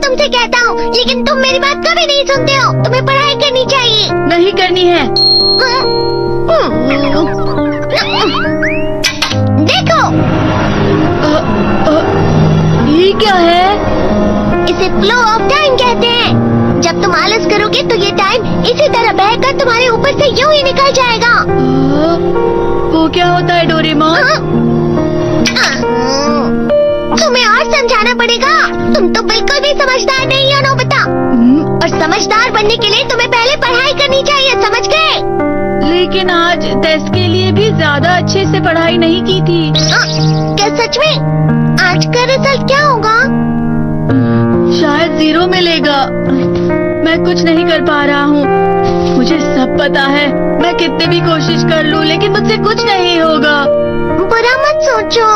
तुमसे कहता हूँ, लेकिन तुम मेरी बात कभी नहीं सुनते हो। तुम्हें पढ़ाई करनी चाहिए। नहीं करनी है। देखो, ये क्या है? इसे फ्लो ऑफ टाइम कहते हैं। जब तुम आलस करोगे तो ये टाइम इसी तरह बहकर तुम्हारे ऊपर से यूं ही निकल जाएगा। वो क्या होता है डोरेमोन? तुम्हें और समझाना पड़ेगा। तुम तो बिल्कुल भी समझदार नहीं हो नोबिता। और समझदार बनने के लिए तुम्हें पहले पढ़ाई करनी चाहिए, समझ गए? लेकिन आज टेस्ट के लिए भी ज्यादा अच्छे से पढ़ाई नहीं की थी। क्या सच में? आज का रिजल्ट क्या होगा? शायद 0 मिलेगा। मैं कुछ नहीं कर पा रहा हूँ। मुझे सब पता है। मैं कितनी भी कोशिश कर लूँ, लेकिन मुझसे कुछ नहीं होगा। बुरा मत सोचो।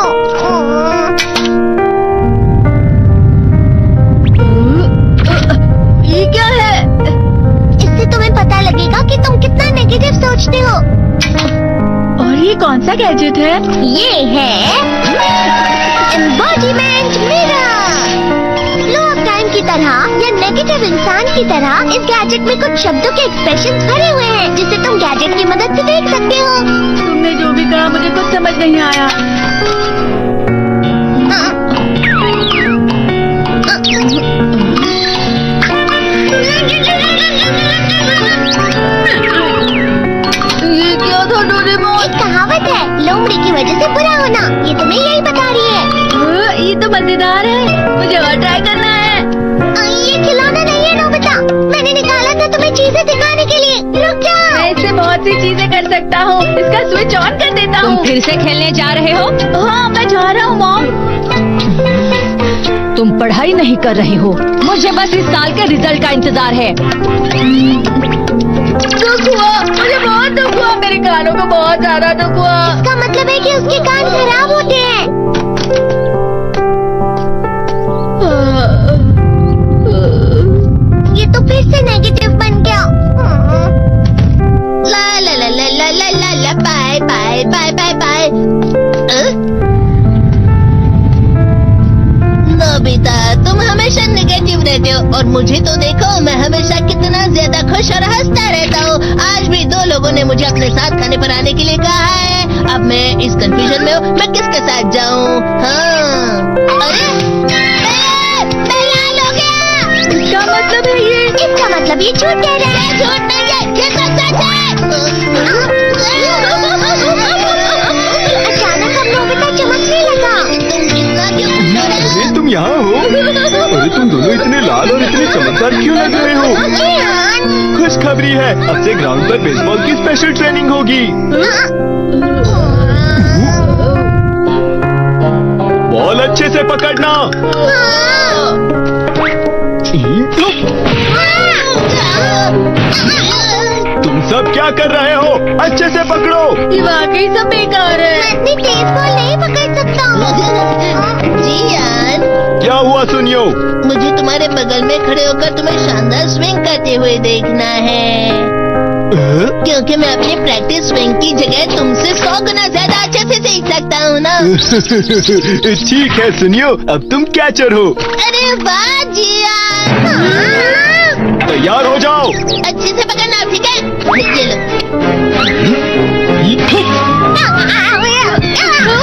ये क्या है? इससे तुम्हें पता लगेगा कि तुम कितना नेगेटिव सोचते हो। और ये कौन सा गैजेट है? ये है embodiment mirror. Flow of time की तरह या नेगेटिव इंसान की तरह इस गैजेट में कुछ शब्दों के एक्सप्रेशंस भरे हुए हैं, जिसे तुम गैजेट की मदद से देख सकते हो। तुमने जो भी कहा मुझे कुछ समझ नहीं आया। ये क्या था डोरेमोन? एक कहावत है, लोमड़ी की वजह से बुरा होना। ये तुम्हें यही बता रही है। ये तो मजेदार है। मुझे और ट्राई करना है। ये खिलौना नहीं है नोबिता। मैंने निकाला था तुम्हें चीजें दिखाने के लिए। रुक जाओ। मैं इससे बहुत सी चीजें कर सकता हूँ। इसका स्विच ऑन कर देता हूँ। तुम फिर से खेलने जा रहे हो? हाँ, मैं जा रहा हूँ मॉम। तुम पढ़ाई नहीं कर रहे हो। मुझे बस इस साल के रिजल्ट का इंतजार है। दुख हुआ, मुझे बहुत दुख हुआ। मेरे कानों को बहुत ज्यादा दुख हुआ। इसका मतलब है कि उसके कान खराब होते हैं। ये तो फिर से नेगेटिव बन गया। ला ला ला ला ला ला ला ला bye bye bye bye bye. Nobita, तुम हमेशा नेगेटिव रहते हो और मुझे तो देखो, मैं हमेशा कितना ज्यादा खुश और हंसता रहता हूँ। आज भी 2 लोगों ने मुझे अपने साथ खाने पर आने के लिए कहा है। अब मैं इस कंफ्यूजन में हूँ, मैं किसके साथ जाऊँ? हाँ, अरे मैं लाल हो गया। इसका मतलब है ये? इसका मतलब ये झूठ कह रहा है। झूठ नहीं है, ये तो सच है। अचानक हम नोबिता चमकने लगा। तुम कितना क्यों? अरे तुम यहाँ हो? अरे तुम दोनों इतने लाल और इतने चमकदार क्यों लग रहे हो? खुशखबरी है, अब से ग्राउंड पर बेसबॉल की स्पेशल ट्रेनिंग होगी। बॉल अच्छे से पकड़ना। तुम सब क्या कर रहे हो? अच्छे से पकड़ो। ये वाकई सब बेकार है। मैं इतनी तेज बॉल नहीं पकड़ सकता हूँ। जियान, क्या हुआ सुनियो? मुझे तुम्हारे बगल में खड़े होकर तुम्हें शानदार स्विंग करते हुए देखना है, क्योंकि मैं अपनी प्रैक्टिस स्विंग की जगह तुमसे 100 गुना ज्यादा अच्छे से सीख सकता हूँ ना। ठीक है सुनियो, अब तुम कैचर हो। अरे वाह जियान। तैयार हो जाओ। अच्छे से पकड़ना, ठीक है? ये लो।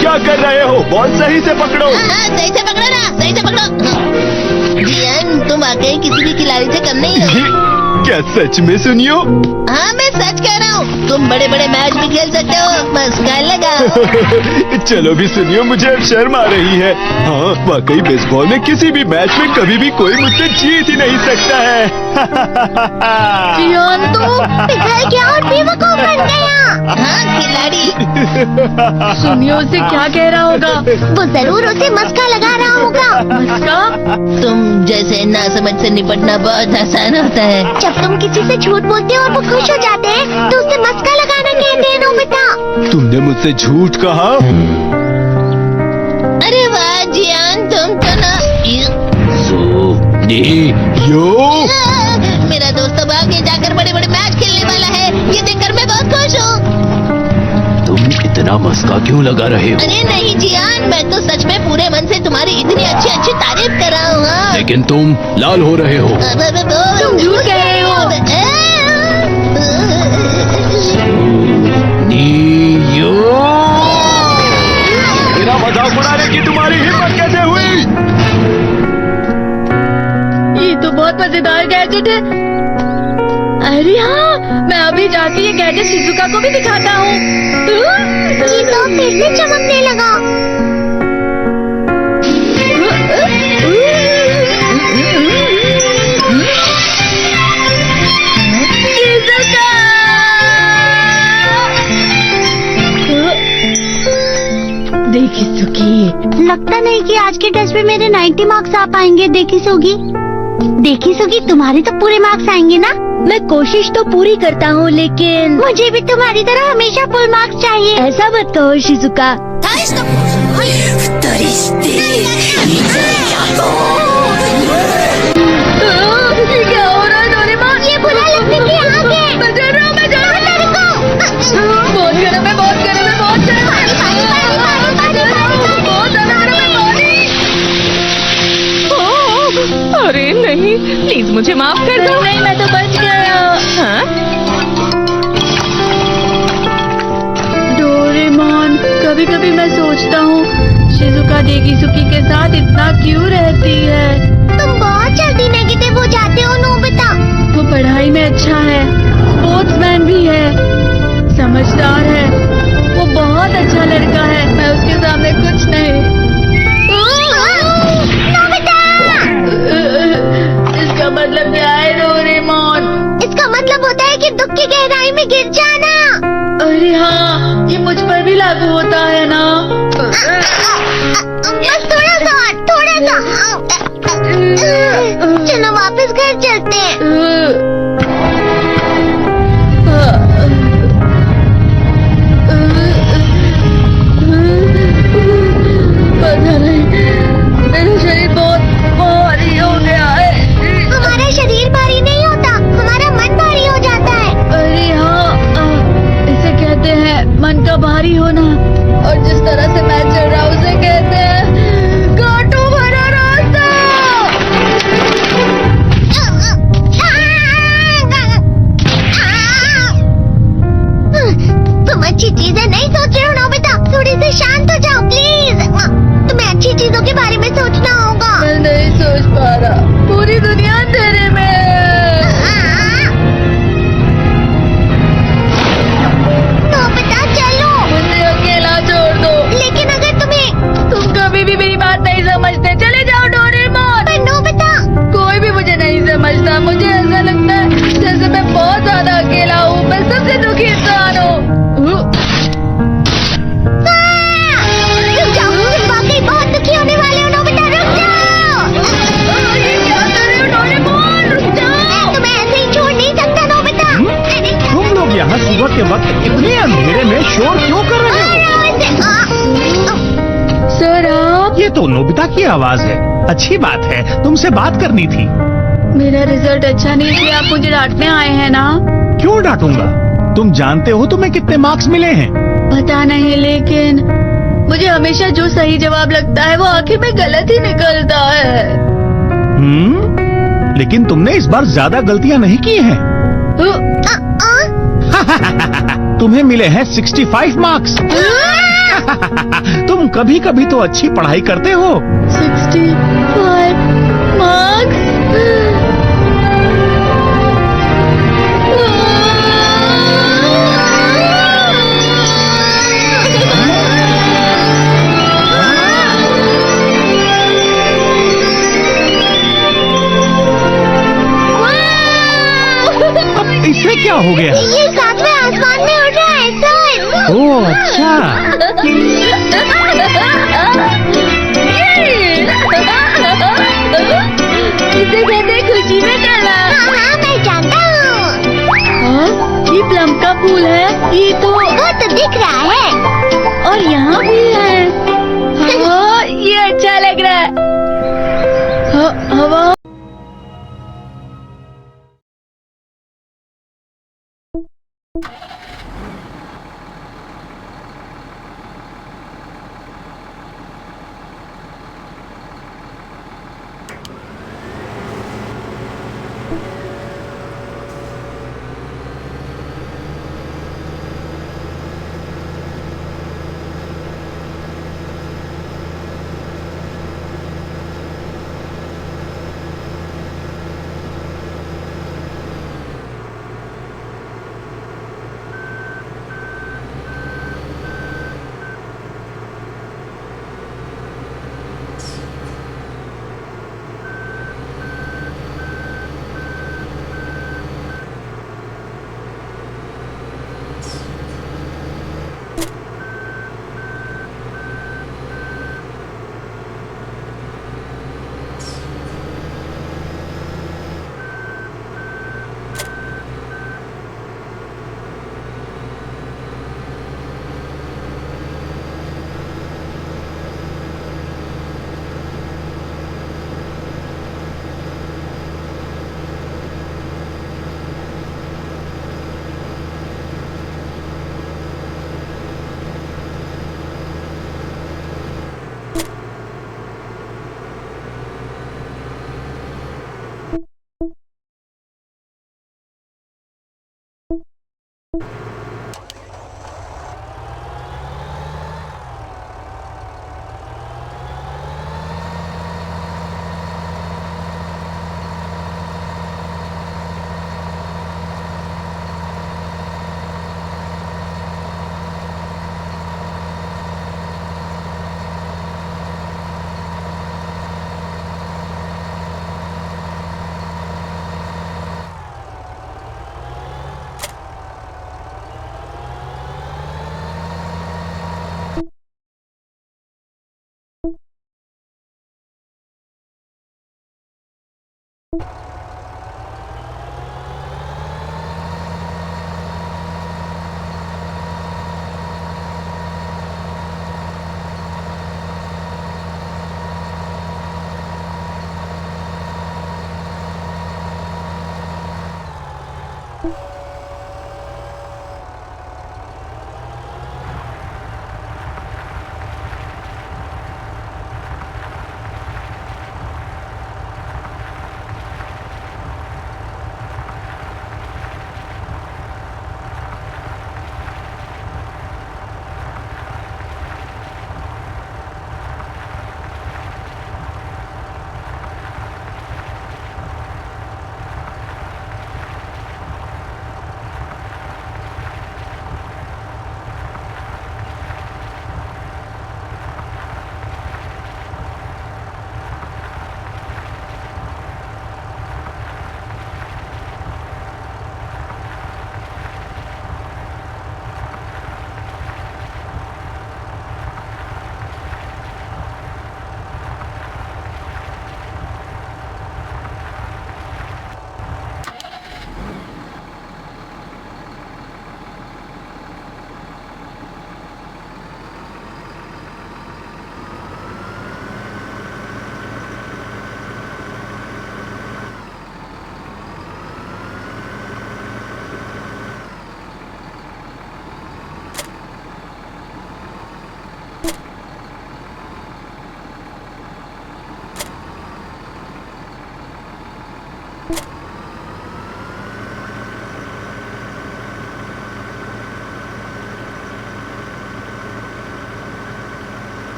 क्या कर रहे हो? बॉल सही से पकड़ो। सही से पकड़ो ना, सही से पकड़ो। जियान, तुम वाकई किसी भी खिलाड़ी से कम नहीं हो। क्या सच में सुनियो? हाँ, मैं सच कह रहा हूँ। तुम बड़े बड़े मैच भी खेल सकते हो, बस कर लगाओ। चलो भी सुनियो, मुझे अब शर्म आ रही है। हाँ, वाकई बेसबॉल में किसी भी मैच में कभी भी कोई मुझसे जीत ही नहीं सकता है। जियान तो पिघल गया और बेवकूफ बन गया। हाँ, खिलाड़ी। सुनियो उसे क्या कह रहा होगा? वो जरूर उसे मस्का लगा रहा होगा। मस्का? तुम जैसे नासमझ से निपटना बहुत आसान होता है। जब तुम किसी से झूठ बोलते हो और वो खुश हो जाते हैं, तो उसे मस्का लगाना कहते हैं नोबिता। तुमने मुझसे झूठ कहा? अरे वाह जियान, तुम तो ना। यो, मेरा दोस्त अब आगे जाकर बड़े बड़े मैच खेलने वाला है। ये देखकर मैं बहुत खुश हूँ। तुम इतना मस्का क्यों लगा रहे हो? अरे नहीं जियान, मैं तो सच में पूरे मन से तुम्हारी इतनी अच्छी अच्छी तारीफ कर रहा हूँ। लेकिन तुम लाल हो रहे हो। तुम झूठ कह रहे हो। नीयो, मेरा मजाक उड़ाने की तुम्हारी हिम्मत कैसे हुई? ये तो बहुत मजेदार गैजेट है। अरे हाँ, मैं अभी जाती ये गैजेट शिजुका को भी दिखाता हूँ। ये तो फिर से चमकने लगा। शिजुका! देखी सुगी, लगता नहीं कि आज के टेस्ट में मेरे 90 मार्क्स आ पाएंगे। देखी सुगी, तुम्हारे तो पूरे मार्क्स आएंगे ना? मैं कोशिश तो पूरी करता हूँ, लेकिन मुझे भी तुम्हारी तरह हमेशा फुल मार्क्स चाहिए। ऐसा मत कहो शिजुका। ये क्या हो रहा है डोरेमोन? ये बुरा लगने की आग है। मैं डर रहा हूँ, मैं डर रहा हूँ। बहुत गर्म है, बहुत गर्म है, बहुत गर्म है। बहुत ज्यादा गर्म है, पानी। अरे नहीं, प्लीज मुझे माफ कर दो। नहीं, मैं तो बच गया। हाँ? डोरेमोन, कभी कभी मैं सोचता हूँ शिजुका देगीसुकी के साथ इतना क्यों रहती है। तुम बहुत जल्दी नेगेटिव हो जाते हो नोबिता। वो पढ़ाई में अच्छा है, स्पोर्ट्समैन भी है, समझदार है, वो बहुत अच्छा लड़का है। मैं उसके सामने कुछ नहीं। नोबिता! इसका मतलब क्या है डोरेमोन? इसका मतलब होता है कि दुख की गहराई में गिर जाना। अरे हाँ, ये मुझ पर भी लागू होता है ना। बस थोड़ा सा। चलो वापस घर चलते हैं। पता नहीं, मेरा शरीर बहुत भारी हो गया है। हमारा शरीर भारी नहीं होता, हमारा मन भारी हो जाता है। अरे हाँ, इसे कहते हैं मन का भारी होना। और जिस तरह से मैं चल रहा हूँ उसे कहते हैं कांटों भरा रास्ता। तुम अच्छी चीजें नहीं सोच रहे हो नोबिता। थोड़ी सी शांत हो जाओ प्लीज। तुम्हें अच्छी चीजों के बारे में सोचना होगा। मैं नहीं सोच पा रहा, पूरी दुनिया अंधेरे में है। नोबिता चलो। मुझे अकेला छोड़ दो। लेकिन अगर तुम कभी भी मेरी बात नहीं समझते, चले जाओ डोरेमोन। पर नोबिता। कोई भी मुझे नहीं समझता। मुझे ऐसा लगता है जैसे मैं बहुत ज्यादा अकेला हूँ। मैं सबसे दुखी इंसान हूँ। रुक जाओ, तुम वाकई बहुत दुखी होने वाले हो नोबिता। रुक जाओ। ये क्या कर रहे हो डोरेमोन? रुक जाओ। मैं तुम्हें ऐसे ही छोड़ नहीं सकता नोबिता। अरे तुम लोग यहाँ सुबह के वक्त इतने अंधेरे में शोर क्यों कर रहे हो? सर आप? ये तो नोबिता की आवाज है। अच्छी बात है, तुमसे बात करनी थी। मेरा रिजल्ट अच्छा नहीं इसलिए आप मुझे डांटने आए हैं ना? क्यों डांटूंगा? तुम जानते हो तुम्हें कितने मार्क्स मिले हैं? पता नहीं, लेकिन मुझे हमेशा जो सही जवाब लगता है वो आखिर में गलत ही निकलता है। लेकिन तुमने इस बार ज्यादा गलतियां नहीं की हैं। तुम्हें मिले हैं 65 मार्क्स। तुम कभी कभी तो अच्छी पढ़ाई करते हो। 65 मार्क्स। इससे क्या हो गया? ये सातवें आसमान में उड़ रहा है सर। ओह अच्छा। इसे कहते हैं खुशी में करना। हाँ, मैं जानता हूँ। ये प्लम का फूल है। ये तो वो तो दिख रहा है। और यहाँ भी है। हाँ, ये अच्छा लग रहा है। हवा